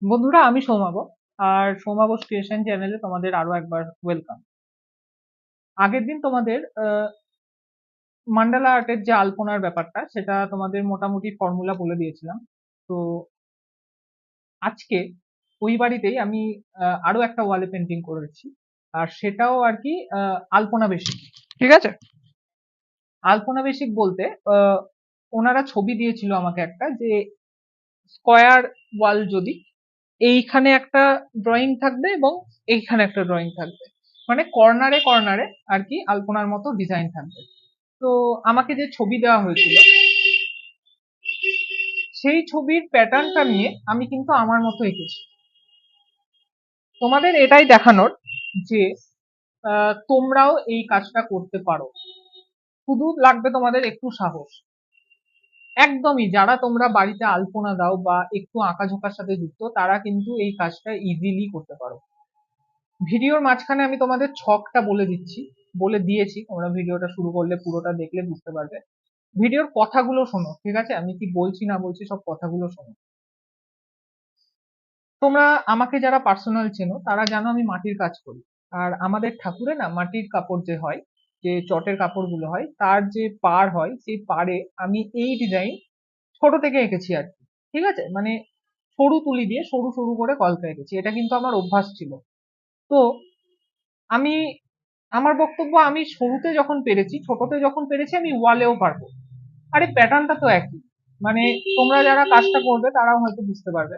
বন্ধুরা, আমি সৌমাব। আর সৌমাব ক্রিয়েশন চ্যানেলে তোমাদের আরো একবার ওয়েলকাম। আগের দিন তোমাদের মান্ডালা আর্টের যে আলপনার ব্যাপারটা সেটা তোমাদের মোটামুটি ফর্মুলা বলে দিয়েছিলাম। তো আজকে ওই বাড়িতেই আমি আরো একটা ওয়ালে পেন্টিং করেছি। আর সেটাও আর কি আলপনা বেশিক। ঠিক আছে, আলপনা বেশিক বলতে ওনারা ছবি দিয়েছিল আমাকে একটা, যে স্কোয়ার ওয়াল, যদি এইখানে একটা ড্রয়িং থাকবে এবং এইখানে একটা ড্রয়িং থাকবে, মানে কর্নারে কর্নারে আর কি আলপনার মতো ডিজাইন থাকবে। তো আমাকে যে ছবি দেওয়া হয়েছিল সেই ছবির প্যাটার্নটা নিয়ে আমি কিন্তু আমার মতো এঁকেছি। তোমাদের এটাই দেখানোর যে তোমরাও এই কাজটা করতে পারো, শুধু লাগবে তোমাদের একটু সাহস। একদমই যারা তোমরা বাড়িতে আলপনা দাও বা একটু আঁকাঝোঁকার সাথে যুক্ত, তারা কিন্তু এই কাজটা ইজিলি করতে পারো। ভিডিওর মাঝখানে আমি তোমাদের ছকটা বলে দিয়েছি, তোমরা ভিডিওটা শুরু করলে পুরোটা দেখলে বুঝতে পারবে। ভিডিওর কথাগুলো শোনো, ঠিক আছে? আমি কি বলছি না বলছি সব কথাগুলো শোনো। তোমরা আমাকে যারা পার্সোনাল চেনো তারা জানো আমি মাটির কাজ করি। আর আমাদের ঠাকুরে না মাটির কাপড় যে হয়, যে চটের কাপড়গুলো হয়, তার যে পাড় হয় সেই পাড়ে আমি এই ডিজাইন ছোট থেকে এঁকেছি আর কি। ঠিক আছে, মানে সরু তুলি দিয়ে সরু সরু করে কলকা এঁকেছি, এটা কিন্তু আমার অভ্যাস ছিল। তো আমি আমার বক্তব্য, আমি শুরুতে যখন পেরেছি, ছোটতে যখন পেরেছি, আমি ওয়ালেও পারবো। আরে প্যাটার্নটা তো একই, মানে তোমরা যারা কাজটা করবে তারাও হয়তো বুঝতে পারবে।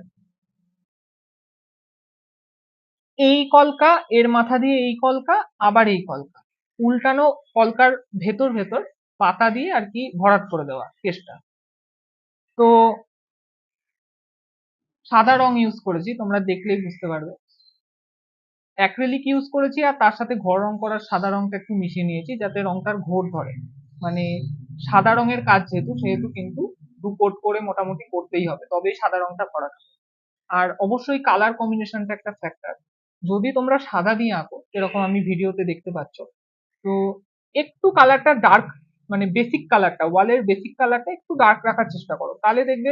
এই কলকা, এর মাথা দিয়ে এই কলকা, আবার এই কলকা, উল্টানো কলকার ভেতর ভেতর পাতা দিয়ে আর কি ভরাট করে দেওয়া চেষ্টা। তো সাদা রং ইউজ করেছি, তোমরা দেখলেই বুঝতে পারবে। অ্যাক্রিলিক ইউজ করেছি, আর তার সাথে ঘর রং করার সাদা রংটা একটু মিশিয়ে নিয়েছি যাতে রংটার ঘোর ধরে। মানে সাদা রঙের কাজ যেহেতু, সেহেতু কিন্তু দু কোট করে মোটামুটি করতেই হবে, তবেই সাদা রংটা ভরা থাকে। আর অবশ্যই কালার কম্বিনেশনটা একটা ফ্যাক্টর। যদি তোমরা সাদা দিয়ে আঁকো, যেরকম আমি ভিডিওতে দেখতে পাচ্ছ, তো একটু কালারটা ডার্ক, মানে বেসিক কালারটা, ওয়ালের বেসিক কালারটা একটু ডার্ক রাখার চেষ্টা করো, তাহলে দেখবে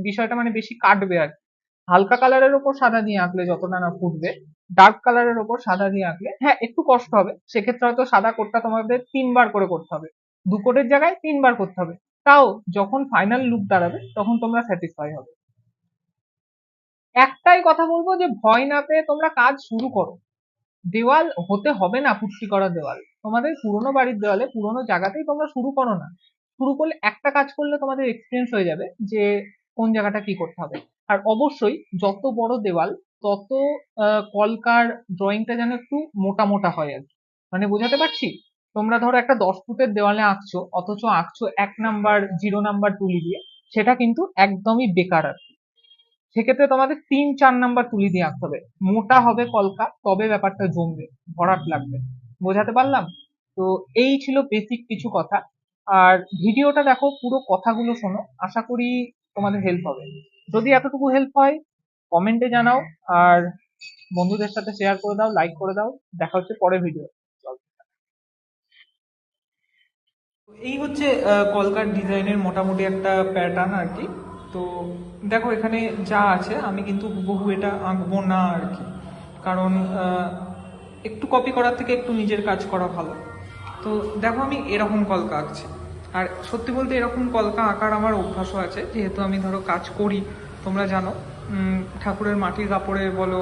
বিষয়টা মানে বেশি কাটবে আর কি। হালকা কালারের ওপর সাদা দিয়ে আঁকলে যতটা না ফুটবে, ডার্ক কালারের ওপর সাদা দিয়ে আঁকলে হ্যাঁ একটু কষ্ট হবে। সেক্ষেত্রে হয়তো সাদা কোটটা তোমাদের 3 বার করে করতে হবে, 2 কোটের জায়গায় 3 বার করতে হবে। তাও যখন ফাইনাল লুক দাঁড়াবে তখন তোমরা স্যাটিসফাই হবে। একটাই কথা বলবো, যে ভয় না পেয়ে তোমরা কাজ শুরু করো। দেওয়াল হতে হবে না পুট্টি করা দেওয়াল, তোমাদের পুরোনো বাড়ির দেওয়ালে পুরোনো জায়গাতেই তোমরা শুরু করো না। শুরু করলে একটা কাজ করলে তোমাদের এক্সপিরিয়েন্স হয়ে যাবে যে কোন জায়গাটা কি করতে হবে। আর অবশ্যই যত বড় দেওয়াল তত কলকার ড্রয়িংটা যেন একটু মোটা মোটা হয় আর কি। মানে বোঝাতে পারছি? তোমরা ধরো একটা 10 ফুটের দেওয়ালে আঁকছো, অথচ আঁকছো 1 নাম্বার 0 নাম্বার তুলি দিয়ে, সেটা কিন্তু একদমই বেকার আর কি। সেক্ষেত্রে তোমাদের 3-4 নাম্বার তুলি দিয়ে আঁকতে হবে, মোটা হবে কলকা, তবে ব্যাপারটা জমবে, ভরাট লাগবে। বোঝাতে পারলাম? তো এই ছিল বেসিক কিছু কথা। আর ভিডিওটা দেখো, পুরো কথাগুলো শোনো, আশা করি তোমাদের হেল্প হবে। যদি এতটুকু হেল্প হয় কমেন্টে জানাও, আর বন্ধুদের সাথে শেয়ার করে দাও, লাইক করে দাও। দেখা হচ্ছে পরের ভিডিও। এই হচ্ছে কলকার ডিজাইনের মোটামুটি একটা প্যাটার্ন আর কি। তো দেখো এখানে যা আছে, আমি কিন্তু হুবহু এটা আঁকবো না আর কি, কারণ একটু কপি করার থেকে একটু নিজের কাজ করা ভালো। তো দেখো আমি এরকম কলকা আঁকছি। আর সত্যি বলতে এরকম কলকা আঁকার আমার অভ্যাসও আছে, যেহেতু আমি ধরো কাজ করি, তোমরা জানো। ঠাকুরের মাটির কাপড়ে বলো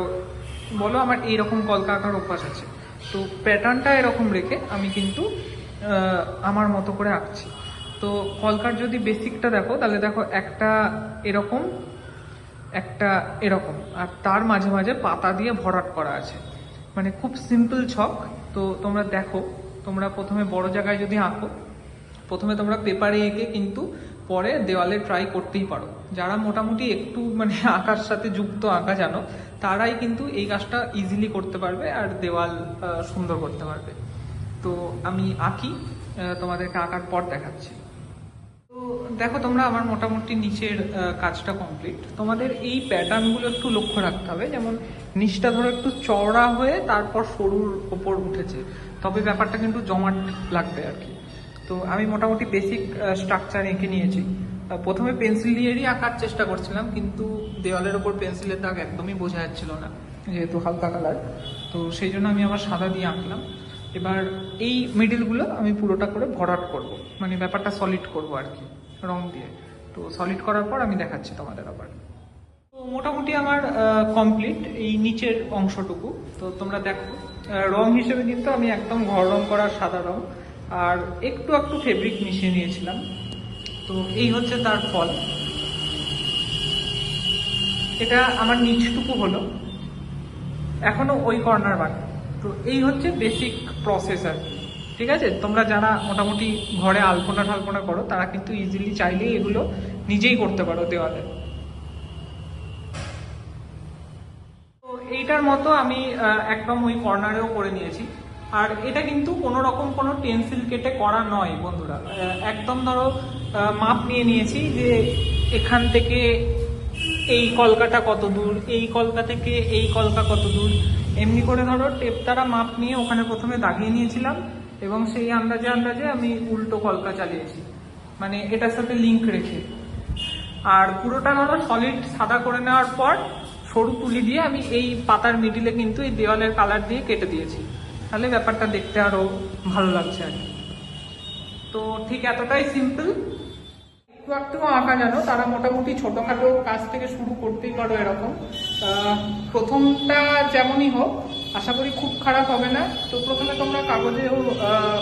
বলো আমার এইরকম কলকা আঁকার অভ্যাস আছে। তো প্যাটার্নটা এরকম রেখে আমি কিন্তু আমার মতো করে আঁকছি। তো কলকার যদি বেসিকটা দেখো, তাহলে দেখো একটা এরকম, একটা এরকম, আর তার মাঝে মাঝে পাতা দিয়ে ভরাট করা আছে। মানে খুব সিম্পল ছক। তো তোমরা দেখো, তোমরা প্রথমে বড় জায়গায় যদি আঁকো, প্রথমে তোমরা পেপারে এঁকে কিন্তু পরে দেওয়ালে ট্রাই করতেই পারো। যারা মোটামুটি একটু মানে আঁকার সাথে যুক্ত, আঁকা জানো, তারাই কিন্তু এই কাজটা ইজিলি করতে পারবে আর দেওয়াল সুন্দর করতে পারবে। তো আমি আঁকি, তোমাদেরকে আঁকার পর দেখাচ্ছি। তো দেখো তোমরা আমার মোটামুটি নিচের কাজটা কমপ্লিট। তোমাদের এই প্যাটার্নগুলো একটু লক্ষ্য রাখতে হবে, যেমন নিচটা ধরো একটু চওড়া হয়ে তারপর সরুর ওপর উঠেছে, তবে ব্যাপারটা কিন্তু জমাট লাগবে আর কি। তো আমি মোটামুটি বেসিক স্ট্রাকচার এঁকে নিয়েছি। প্রথমে পেন্সিল দিয়েই আঁকার চেষ্টা করছিলাম, কিন্তু দেওয়ালের ওপর পেন্সিলের দাগ একদমই বোঝা যাচ্ছিল না, যেহেতু হালকা কালার। তো সেই জন্য আমি আবার সাদা দিয়ে আঁকলাম। এবার এই মিডিলগুলো আমি পুরোটা করে ভরাট করব, মানে ব্যাপারটা সলিড করব আর কি রং দিয়ে। তো সলিড করার পর আমি দেখাচ্ছি তোমাদের আবার। তো মোটামুটি আমার কমপ্লিট এই নিচের অংশটুকু। তো তোমরা দেখো, রং হিসেবে কিন্তু আমি একদম ঘর রং করা সাদা রং আর একটু একটু ফেব্রিক মিশিয়ে নিয়েছিলাম। তো এই হচ্ছে তার ফল। এটা আমার নিচটুকু হলো, এখনো ওই কর্নার বাকি। তো এই হচ্ছে বেসিক প্রসেস আর কি। ঠিক আছে, তোমরা যারা মোটামুটি ঘরে আলপনা ঠালপনা করো তারা কিন্তু ইজিলি চাইলেই এগুলো নিজেই করতে পারো দেওয়ালে। তো এইটার মতো আমি একদম ওই কর্নারেও করে নিয়েছি। আর এটা কিন্তু কোনো রকম কোনো পেন্সিল কেটে করা নয় বন্ধুরা, একদম ধরো মাপ নিয়ে নিয়েছি যে এখান থেকে এই কলকাটা কত দূর, এই কলকা থেকে এই কলকা কত দূর, এমনি করে ধরো টেপ দ্বারা মাপ নিয়ে ওখানে প্রথমে দাগিয়ে নিয়েছিলাম এবং সেই আন্দাজে আন্দাজে আমি উল্টো কলকা চালিয়েছি, মানে এটার সাথে লিঙ্ক রেখে। আর পুরোটা ধরো সলিড সাদা করে নেওয়ার পর সরু তুলি দিয়ে আমি এই পাতার মিডিলে কিন্তু এই দেওয়ালের কালার দিয়ে কেটে দিয়েছি, তাহলে ব্যাপারটা দেখতে আরো ভালো লাগছে আর কি। তো ঠিক এতটাই সিম্পল। একটু একটু আঁকা জানো তারা মোটামুটি ছোটখাটো কাজ থেকে শুরু করতেই পারো এরকম। প্রথমটা যেমনই হোক আশা করি খুব খারাপ হবে না। তো প্রথমে তোমরা কাগজেও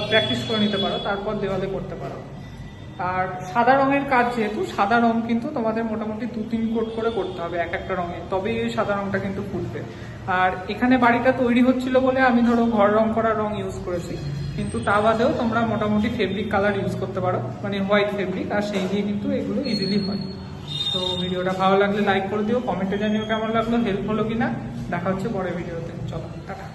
প্র্যাকটিস করে নিতে পারো, তারপর দেওয়ালে করতে পারো। আর সাদা রঙের কাজ যেহেতু, সাদা রং কিন্তু তোমাদের মোটামুটি 2-3 কোট করে করতে হবে এক একটা রঙে, তবেই ওই সাদা রংটা কিন্তু ফুটবে। আর এখানে বাড়িটা তৈরি হচ্ছিল বলে আমি ধরো ঘর রং করা রং ইউজ করেছি, কিন্তু তা বাদেও তোমরা মোটামুটি ফেব্রিক কালার ইউজ করতে পারো, মানে হোয়াইট ফেব্রিক, আর সেই দিয়ে কিন্তু এগুলো ইজিলি হয়। তো ভিডিওটা ভালো লাগলে লাইক করে দিও, কমেন্টে জানিও কেমন লাগলো, হেল্প হলো কিনা। দেখা হচ্ছে পরের ভিডিওতে, চলো টাটা।